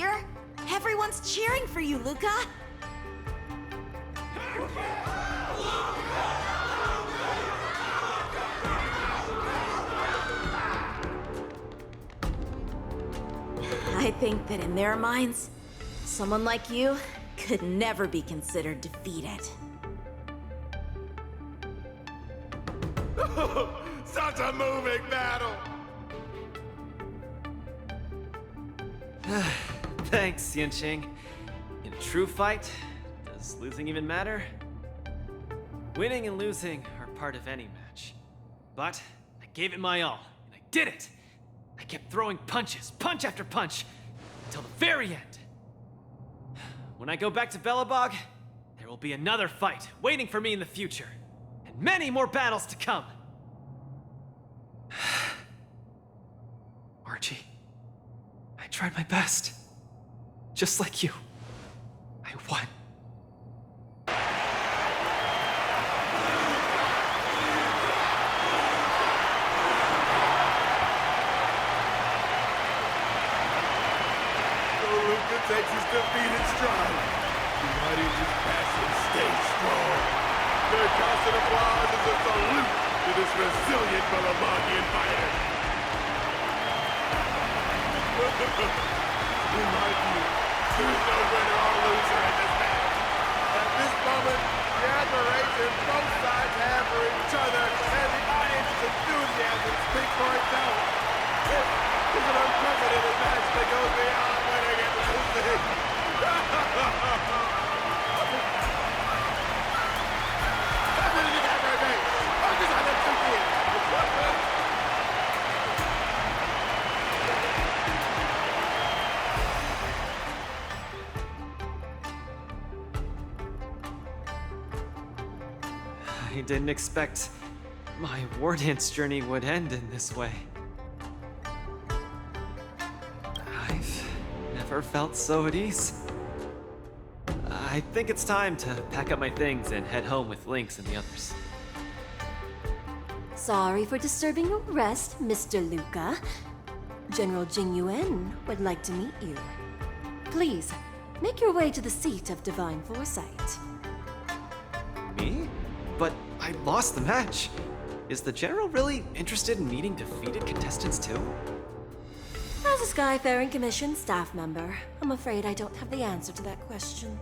here? Everyone's cheering for you, Luca! I think that in their minds, someone like you could never be considered defeated. Such a moving battle! Thanks, Yunqing. In a true fight, does losing even matter? Winning and losing are part of any match. But I gave it my all, and I did it! I kept throwing punches, punch after punch, until the very end. When I go back to Belobog, there will be another fight waiting for me in the future, and many more battles to come. Archie, I tried my best. Just like you. I won. Luca takes his defeat in stride. Why didn't you pass and stay strong? Their constant applause is a salute to this resilient Belabogian fighter. In my view, there's no winner or loser in this match. At this moment, the admiration both sides have for each other and the audience's enthusiasm speak for itself. This is an unprecedented match that goes beyond winning and losing. That's what you got for me. Focus on the two kids. I didn't expect my war dance journey would end in this way. I've never felt so at ease. I think it's time to pack up my things and head home with Lynx and the others. Sorry for disturbing your rest, Mr. Luca. General Jing Yuan would like to meet you. Please, make your way to the seat of Divine Foresight. Me? But I lost the match. Is the General really interested in meeting defeated contestants too? As a Skyfaring Commission staff member, I'm afraid I don't have the answer to that question.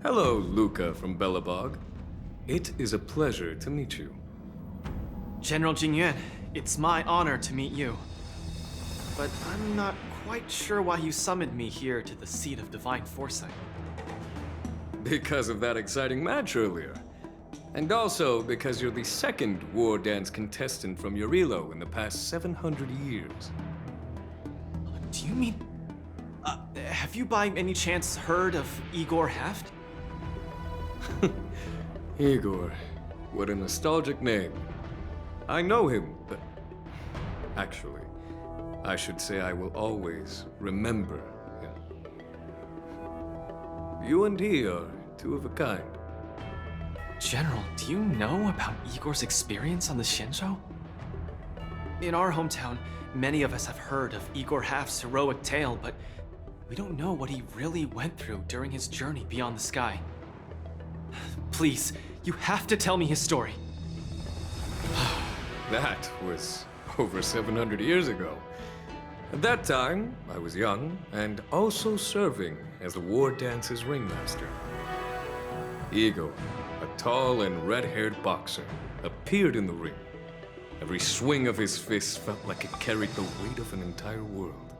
Hello, Luca from Belobog. It is a pleasure to meet you. General Jingyuan, it's my honor to meet you. But I'm not quite sure why you summoned me here to the seat of Divine Foresight. Because of that exciting match earlier. And also because you're the second war dance contestant from Urilo in the past 700 years. Do you mean... have you by any chance heard of Igor Haft? Igor, what a nostalgic name. I know him, but... Actually, I should say I will always remember him. You and he are two of a kind. General, do you know about Igor's experience on the Shenzhou? In our hometown, many of us have heard of Igor Haft's heroic tale, but we don't know what he really went through during his journey beyond the sky. Please, you have to tell me his story. That was over 700 years ago. At that time, I was young and also serving as the war dance's ringmaster. Igor, a tall and red-haired boxer, appeared in the ring. Every swing of his fist felt like it carried the weight of an entire world.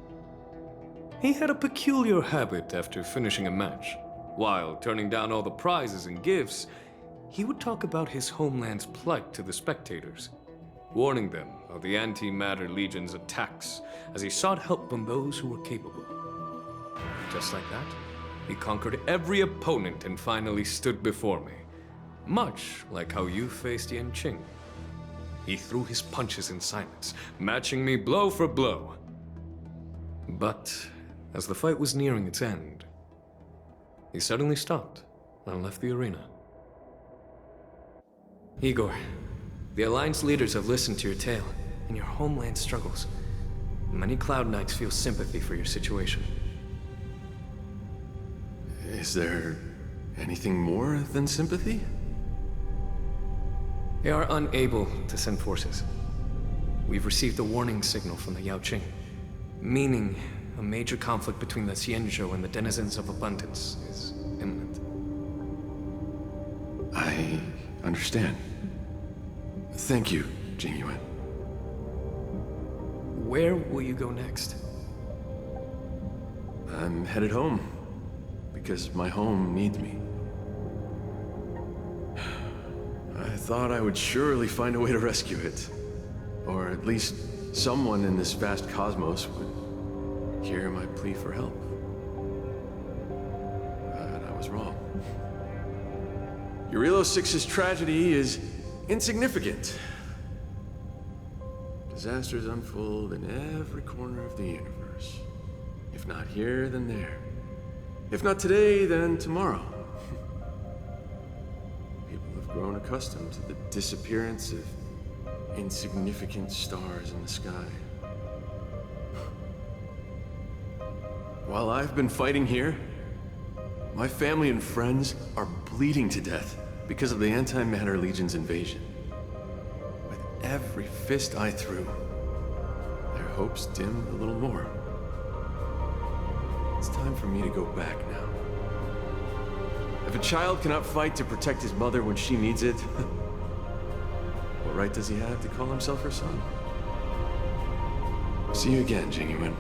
He had a peculiar habit after finishing a match. While turning down all the prizes and gifts, he would talk about his homeland's plight to the spectators, warning them of the Antimatter Legion's attacks as he sought help from those who were capable. Just like that, he conquered every opponent and finally stood before me, much like how you faced Yanqing. He threw his punches in silence, matching me blow for blow. But as the fight was nearing its end, he suddenly stopped and left the arena. Igor, the Alliance leaders have listened to your tale and your homeland struggles. Many Cloud Knights feel sympathy for your situation. Is there anything more than sympathy? They are unable to send forces. We've received a warning signal from the Yaoqing, meaning a major conflict between the Xianzhou and the denizens of Abundance is imminent. I understand. Thank you, Jingyuan. Where will you go next? I'm headed home, because my home needs me. I thought I would surely find a way to rescue it. Or at least someone in this vast cosmos would hear my plea for help. But I was wrong. Eurilo 6's tragedy is insignificant. Disasters unfold in every corner of the universe. If not here, then there. If not today, then tomorrow. People have grown accustomed to the disappearance of insignificant stars in the sky. While I've been fighting here, my family and friends are bleeding to death because of the Antimatter Legion's invasion. With every fist I threw, their hopes dimmed a little more. It's time for me to go back now. If a child cannot fight to protect his mother when she needs it, what right does he have to call himself her son? See you again, Jingyuan.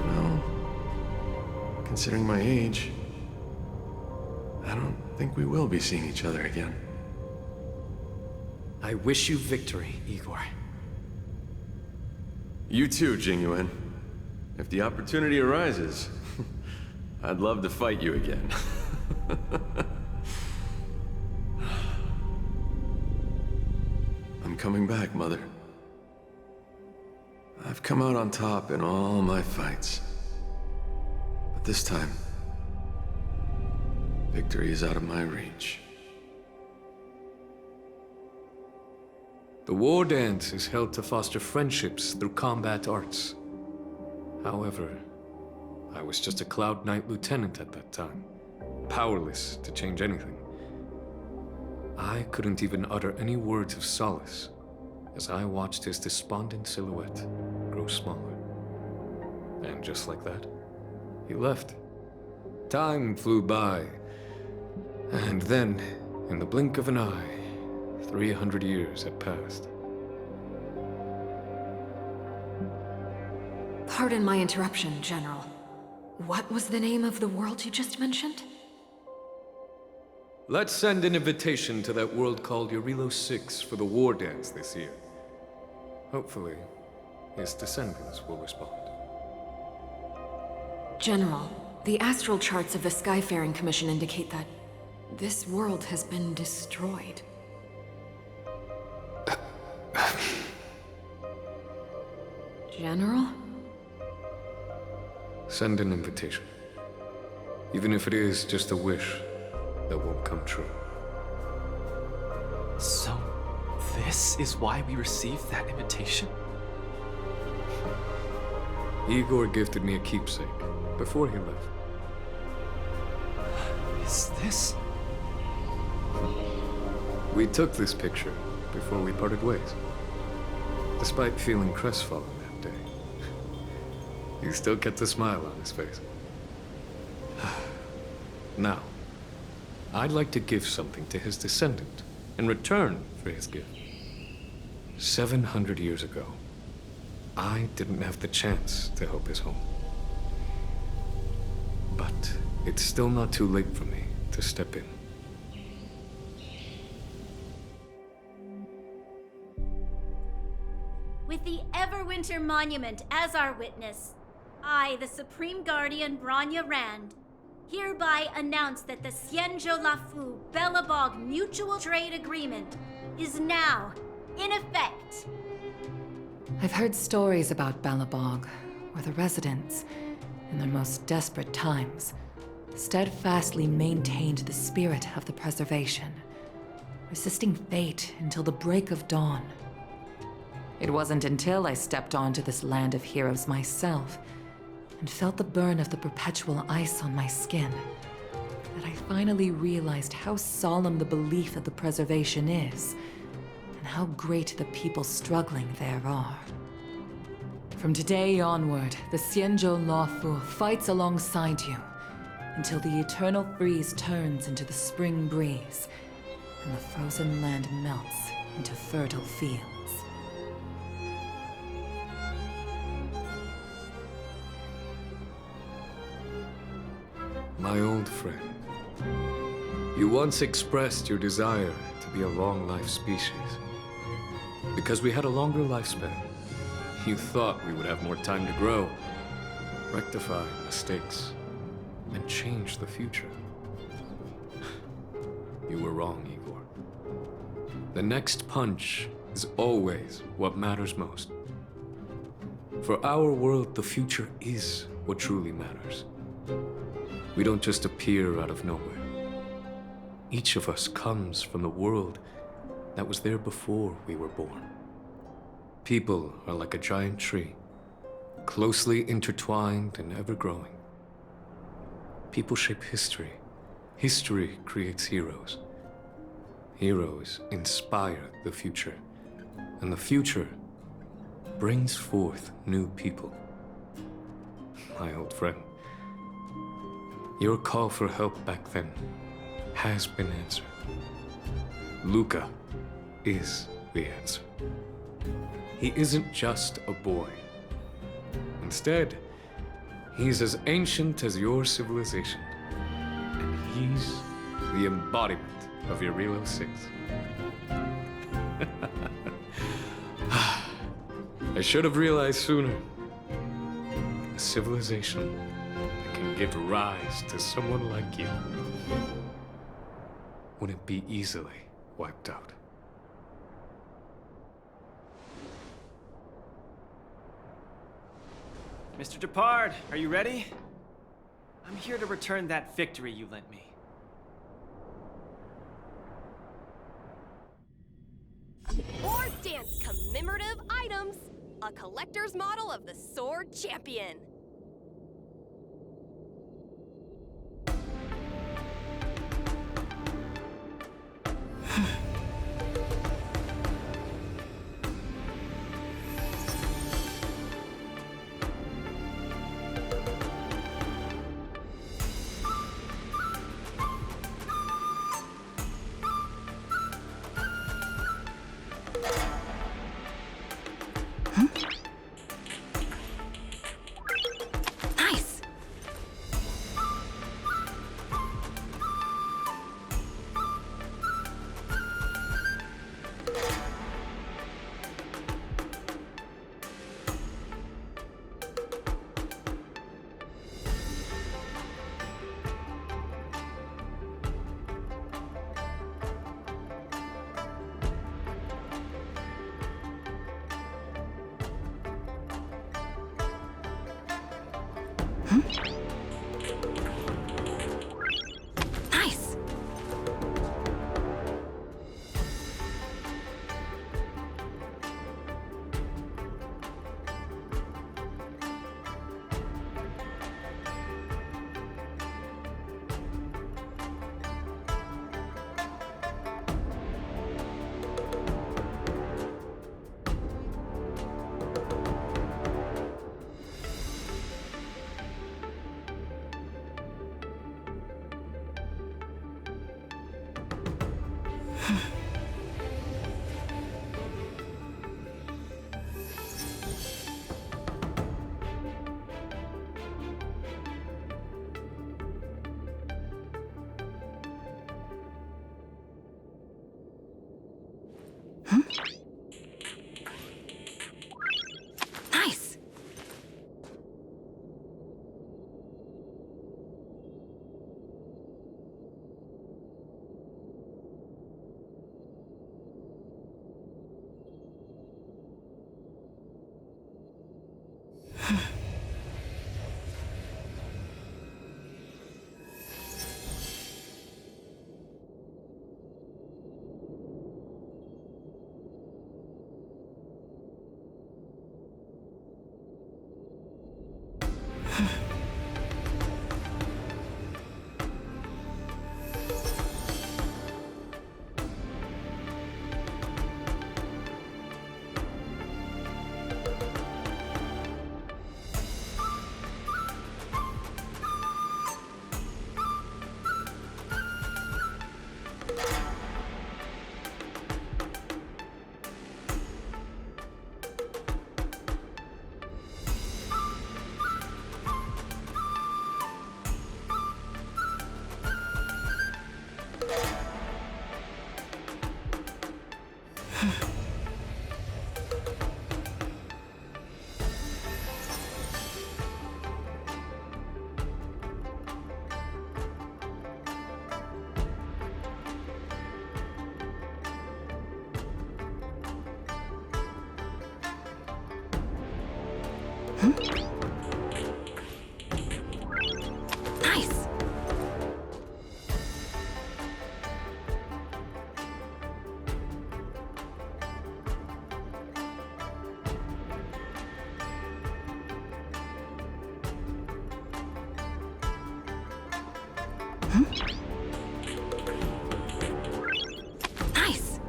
No. Considering my age, I don't think we will be seeing each other again. I wish you victory, Igor. You too, Jingyuan. If the opportunity arises, I'd love to fight you again. I'm coming back, Mother. I've come out on top in all my fights. But this time, victory is out of my reach. The war dance is held to foster friendships through combat arts. However, I was just a Cloud Knight lieutenant at that time, powerless to change anything. I couldn't even utter any words of solace as I watched his despondent silhouette grow smaller. And just like that, he left. Time flew by, and then, in the blink of an eye, 300 years had passed. Pardon my interruption, General. What was the name of the world you just mentioned? Let's send an invitation to that world called Eurilo 6 for the war dance this year. Hopefully, his descendants will respond. General, the astral charts of the Skyfaring Commission indicate that this world has been destroyed. General? Send an invitation. Even if it is just a wish that won't come true. So, this is why we received that invitation? Igor gifted me a keepsake before he left. Is this? We took this picture before we parted ways. Despite feeling crestfallen that day, he still kept a smile on his face. Now, I'd like to give something to his descendant in return for his gift. 700 years ago, I didn't have the chance to help his home. But it's still not too late for me to step in. With the Everwinter Monument as our witness, I, the Supreme Guardian Branya Rand, hereby announce that the Xianzhou Lafu Belobog Mutual Trade Agreement is now in effect. I've heard stories about Balabog, where the residents, in their most desperate times, steadfastly maintained the spirit of the preservation, resisting fate until the break of dawn. It wasn't until I stepped onto this land of heroes myself and felt the burn of the perpetual ice on my skin that I finally realized how solemn the belief of the preservation is and how great the people struggling there are. From today onward, the Xianzhou Luofu fights alongside you until the eternal freeze turns into the spring breeze and the frozen land melts into fertile fields. My old friend, you once expressed your desire to be a long-life species. Because we had a longer lifespan, you thought we would have more time to grow, rectify mistakes, and change the future. You were wrong, Igor. The next punch is always what matters most. For our world, the future is what truly matters. We don't just appear out of nowhere. Each of us comes from the world that was there before we were born. People are like a giant tree, closely intertwined and ever-growing. People shape history. History creates heroes. Heroes inspire the future, and the future brings forth new people. My old friend, your call for help back then has been answered. Luca is the answer. He isn't just a boy. Instead, he's as ancient as your civilization. And he's the embodiment of your Relo 6. I should have realized sooner. A civilization that can give rise to someone like you wouldn't be easily wiped out. Mr. Depard, are you ready? I'm here to return that victory you lent me. War Dance commemorative items. A collector's model of the Sword Champion. Nice! Nice!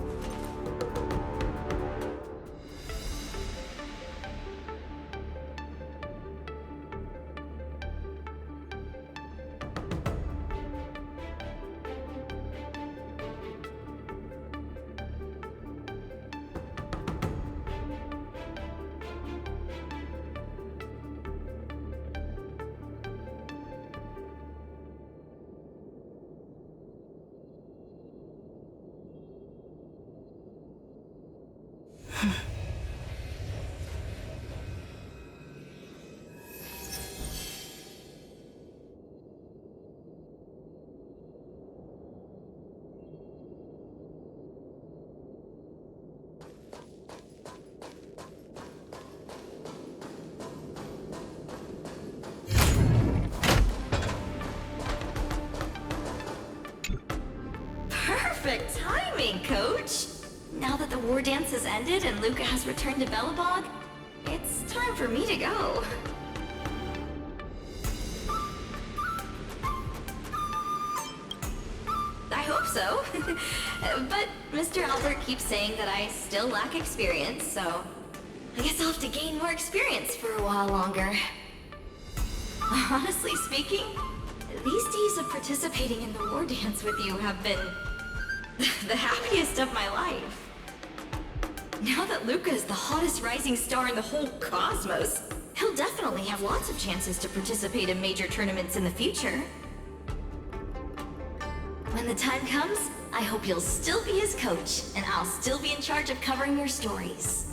Perfect timing, Coach! Now that the war dance has ended and Luca has returned to Belobog, it's time for me to go. I hope so. But Mr. Albert keeps saying that I still lack experience, so I guess I'll have to gain more experience for a while longer. Honestly speaking, these days of participating in the war dance with you have been the happiest of my life. Now that Luca is the hottest rising star in the whole cosmos, he'll definitely have lots of chances to participate in major tournaments in the future. When the time comes, I hope you'll still be his coach, and I'll still be in charge of covering your stories.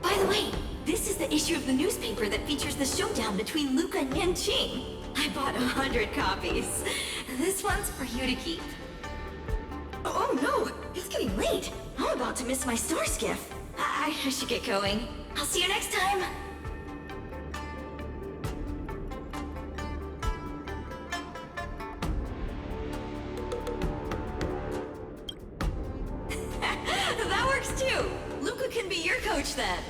By the way, this is the issue of the newspaper that features the showdown between Luca and Yanqing. I bought 100 copies. This one's for you to keep. Oh no! It's getting late! I'm about to miss my star skiff. I should get going. I'll see you next time! That works too! Luca can be your coach then!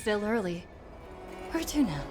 still early. Where to now?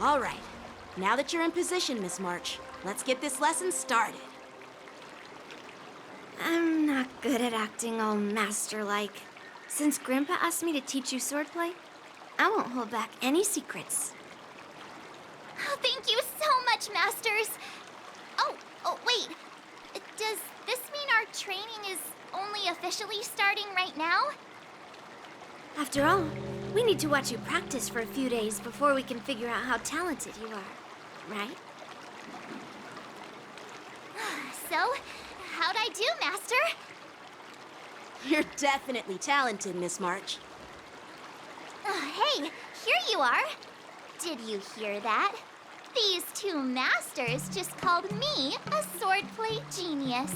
All right. Now that you're in position, Miss March, let's get this lesson started. I'm not good at acting all master-like. Since Grandpa asked me to teach you swordplay, I won't hold back any secrets. Oh, thank you so much, Masters! Oh, wait. Does this mean our training is only officially starting right now? After all, we need to watch you practice for a few days before we can figure out how talented you are, right? So, how'd I do, Master? You're definitely talented, Miss March. Hey, here you are. Did you hear that? These two masters just called me a swordplay genius.